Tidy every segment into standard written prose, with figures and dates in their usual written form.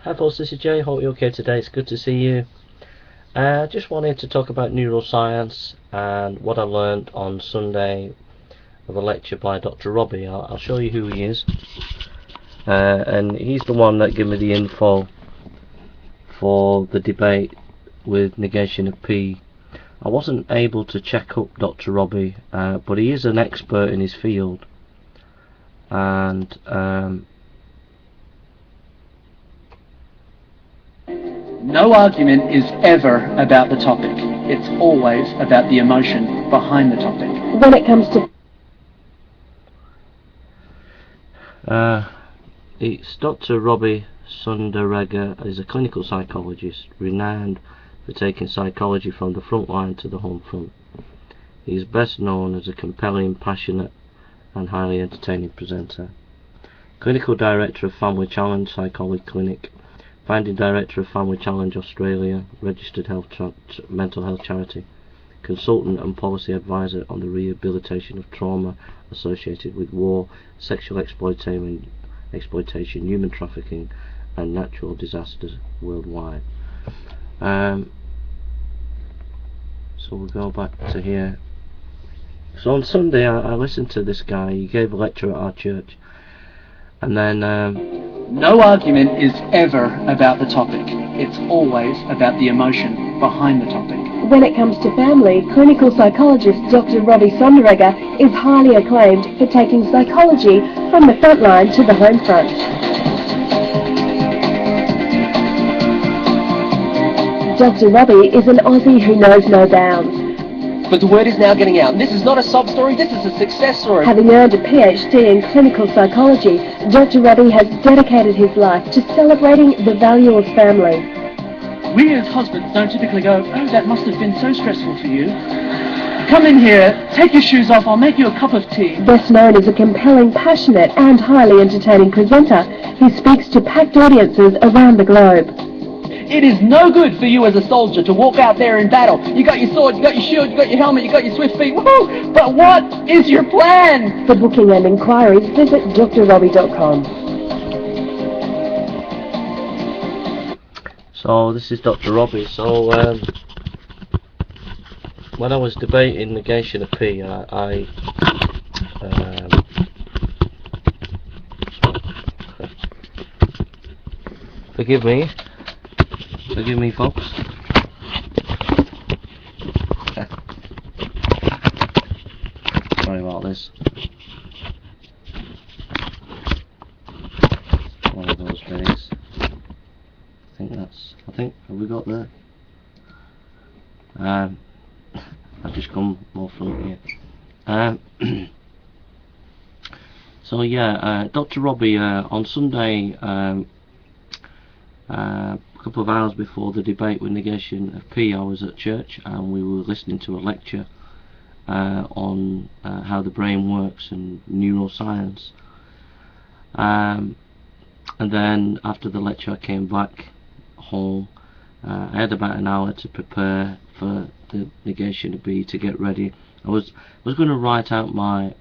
Hi folks, this is Jay. Hope you're okay today. It's good to see you. Just wanted to talk about neuroscience and what I learned on Sunday of a lecture by Dr. Robi. I'll show you who he is. And he's the one that gave me the info for the debate with negation of P. I wasn't able to check up Dr. Robi, but he is an expert in his field. And no argument is ever about the topic. It's always about the emotion behind the topic. When it comes to it's Dr. Robi Sundarega is a clinical psychologist renowned for taking psychology from the front line to the home front. He is best known as a compelling, passionate and highly entertaining presenter. Clinical Director of Family Challenge Psychology Clinic, Founding Director of Family Challenge Australia, Registered Mental Health Charity, Consultant and Policy Advisor on the rehabilitation of trauma associated with war, sexual exploitation, human trafficking and natural disasters worldwide. So we'll go back to here. So on Sunday I listened to this guy. He gave a lecture at our church, and then no argument is ever about the topic. It's always about the emotion behind the topic. when it comes to family, clinical psychologist Dr. Robi Sundarega is highly acclaimed for taking psychology from the front line to the home front. Dr. Robi is an Aussie who knows no bounds. But the word is now getting out. This is not a sob story, this is a success story. Having earned a PhD in clinical psychology, Dr. Robi has dedicated his life to celebrating the value of family. We as husbands don't typically go, oh, that must have been so stressful for you. Come in here, take your shoes off, I'll make you a cup of tea. Best known as a compelling, passionate and highly entertaining presenter, he speaks to packed audiences around the globe. It is no good for you as a soldier to walk out there in battle. You got your sword, you got your shield, you got your helmet, you got your swift feet, woohoo! But what is your plan? For booking and inquiries, visit drrobi.com. So this is Dr. Robi. So when I was debating negation of P, forgive me folks. Sorry about this. One of those days. I think have we got there? I've just come more front here. So yeah, Dr. Robi on Sunday, a couple of hours before the debate with negation of P, I was at church and we were listening to a lecture on how the brain works and neuroscience. And then after the lecture I came back home. I had about an hour to prepare for the negation of B, to get ready. I was going to write out my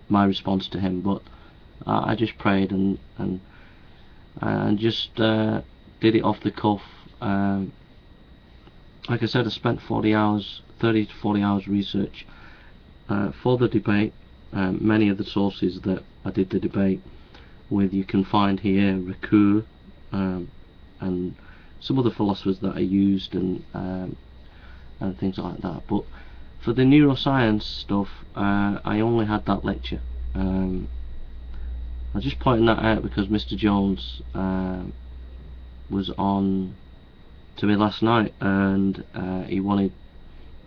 response to him, but I just prayed and just did it off the cuff. Like I said, I spent 30 to 40 hours research for the debate. Many of the sources that I did the debate with you can find here, Ricoeur, and some other philosophers that I used and things like that. But for the neuroscience stuff, I only had that lecture. I'm just pointing that out because Mr. Jones was on to me last night and he wanted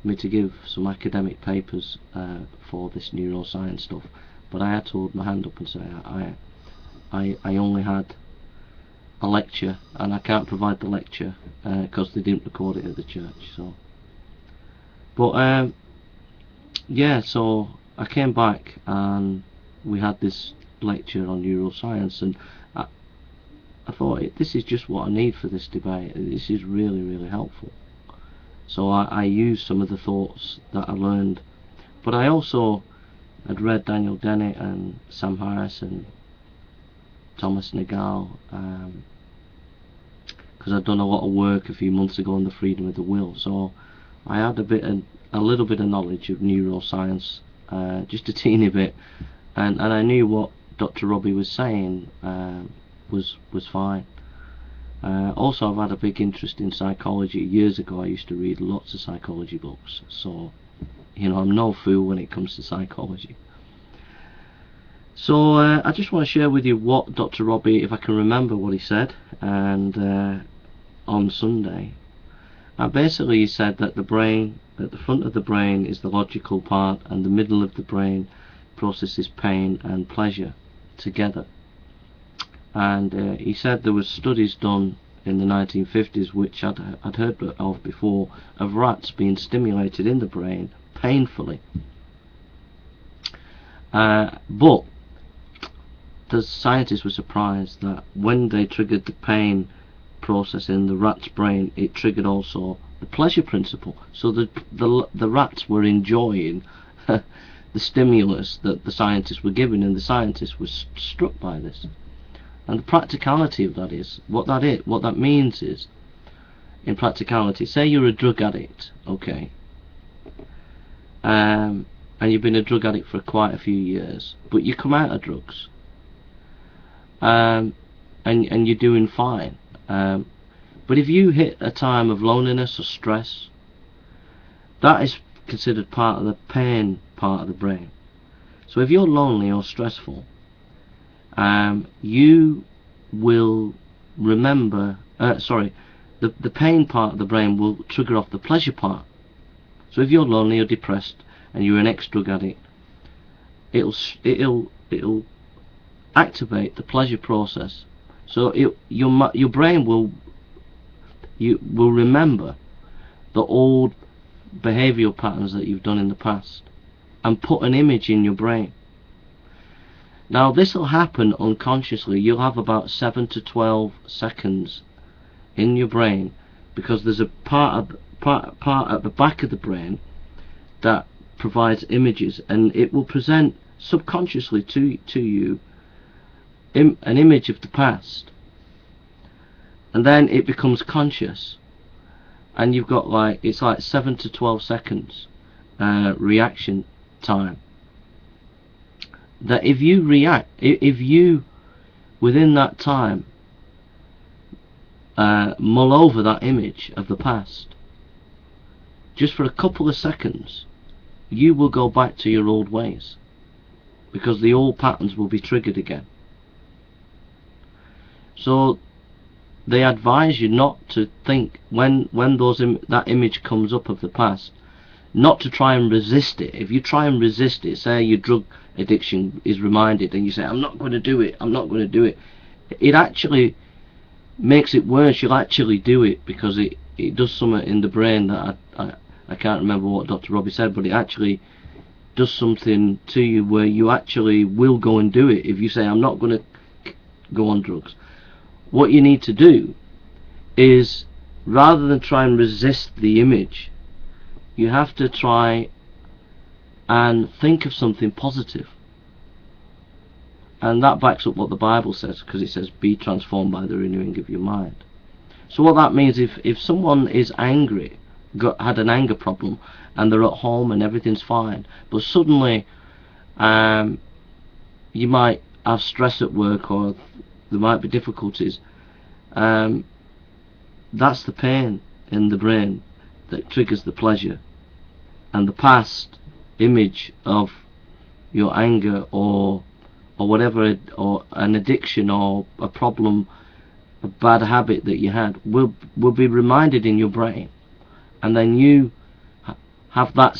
me to give some academic papers for this neuroscience stuff, but I had to hold my hand up and say I only had a lecture and I can't provide the lecture because they didn't record it at the church. So, but yeah, so I came back and we had this lecture on neuroscience, and I thought this is just what I need for this debate. This is really, really helpful. So I used some of the thoughts that I learned, but I also had read Daniel Dennett and Sam Harris and Thomas Nagel, because I'd done a lot of work a few months ago on the freedom of the will, so I had a little bit of knowledge of neuroscience, just a teeny bit, and I knew what Dr. Robi was saying was fine. Also, I've had a big interest in psychology. Years ago I used to read lots of psychology books, so you know, I'm no fool when it comes to psychology. So I just want to share with you what Dr. Robi, if I can remember what he said, and on Sunday. Basically he said that the brain, at the front of the brain is the logical part, and the middle of the brain processes pain and pleasure together. And he said there were studies done in the 1950s, which I'd heard of before, of rats being stimulated in the brain painfully. But the scientists were surprised that when they triggered the pain process in the rat's brain, it triggered also the pleasure principle. So the rats were enjoying the stimulus that the scientists were giving, and the scientists were struck by this. And the practicality of that is, what that means is, in practicality, say you're a drug addict, okay, and you've been a drug addict for quite a few years, but you come out of drugs, and you're doing fine. But if you hit a time of loneliness or stress, that is considered part of the pain part of the brain. So if you're lonely or stressful, you will remember, the pain part of the brain will trigger off the pleasure part. So if you're lonely or depressed and you're an ex-drug addict, it'll activate the pleasure process. So your brain will remember the old behavioural patterns that you've done in the past and put an image in your brain. Now this will happen unconsciously. You'll have about 7 to 12 seconds in your brain, because there's a part at the back of the brain that provides images, and it will present subconsciously to you an image of the past, and then it becomes conscious, and you've got it's like 7 to 12 seconds reaction time. That if you within that time mull over that image of the past just for a couple of seconds, you will go back to your old ways, because the old patterns will be triggered again. So they advise you not to think when that image comes up of the past, not to try and resist it. If you try and resist it, say your drug addiction is reminded and you say, I'm not going to do it, I'm not going to do it, it actually makes it worse. You'll actually do it, because it does something in the brain that I can't remember what Dr. Robi said, but it actually does something to you where you actually will go and do it. If you say, I'm not going to go on drugs, what you need to do is, rather than try and resist the image, you have to try and think of something positive. And that backs up what the Bible says, because it says, be transformed by the renewing of your mind. So what that means, if someone is angry, had an anger problem, and they're at home and everything's fine, but suddenly you might have stress at work, or there might be difficulties, that's the pain in the brain that triggers the pleasure. And the past image of your anger or whatever, or an addiction or a problem, a bad habit that you had, will be reminded in your brain, and then you have that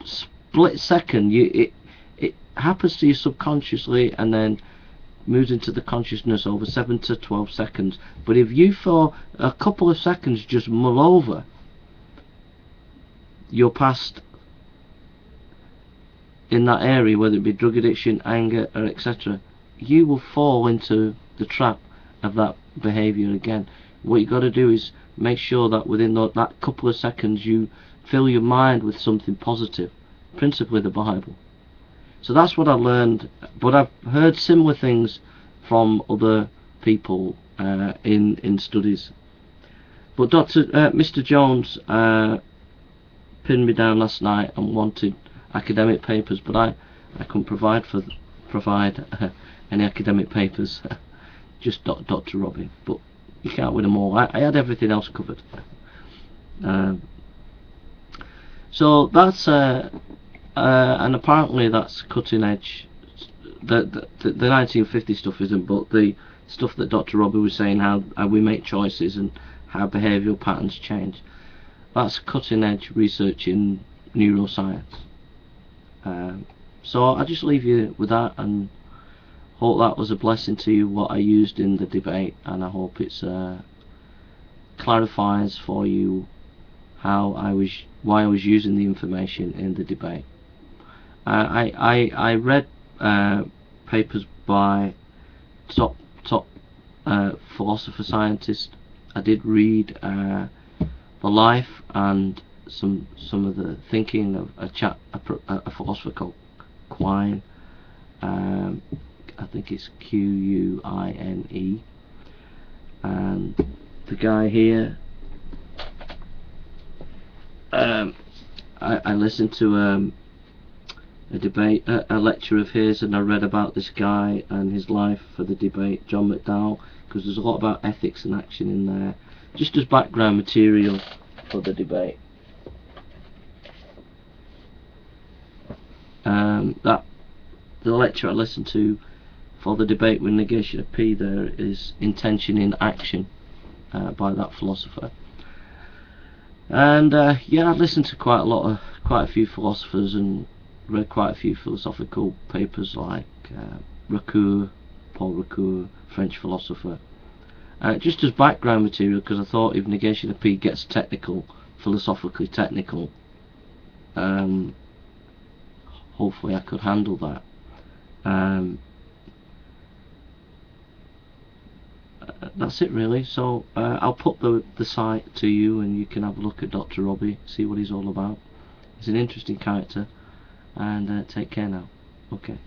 split second. It happens to you subconsciously, and then moves into the consciousness over 7 to 12 seconds. But if you for a couple of seconds just mull over your past in that area, whether it be drug addiction, anger, or etc., you will fall into the trap of that behaviour again. What you've got to do is make sure that within that couple of seconds you fill your mind with something positive, principally the Bible. So that's what I learned, but I've heard similar things from other people in studies. But Mr. Jones pinned me down last night and wanted academic papers, but I couldn't provide any academic papers. Just Dr. Robi, but you can't win them all. I had everything else covered. So that's and apparently that's cutting edge. The 1950 stuff isn't, but the stuff that Dr. Robi was saying, how we make choices and how behavioural patterns change, that's cutting edge research in neuroscience. So I'll just leave you with that, and hope that was a blessing to you what I used in the debate, and I hope it's clarifies for you why I was using the information in the debate. I read papers by top philosopher scientists. I did read the life and some of the thinking of a philosopher called Quine. I think it's Quine, and the guy here, I listened to a lecture of his, and I read about this guy and his life for the debate, John McDowell, because there's a lot about ethics and action in there, just as background material for the debate. The lecture I listened to for the debate with negation of P there is Intention in Action by that philosopher. And yeah, I listened to quite a few philosophers and read quite a few philosophical papers like Paul Ricoeur, French philosopher, just as background material, because I thought if negation of P gets philosophically technical, hopefully I could handle that. That's it really. So I'll put the site to you, and you can have a look at Dr. Robi, see what he's all about. He's an interesting character, and take care now. Okay.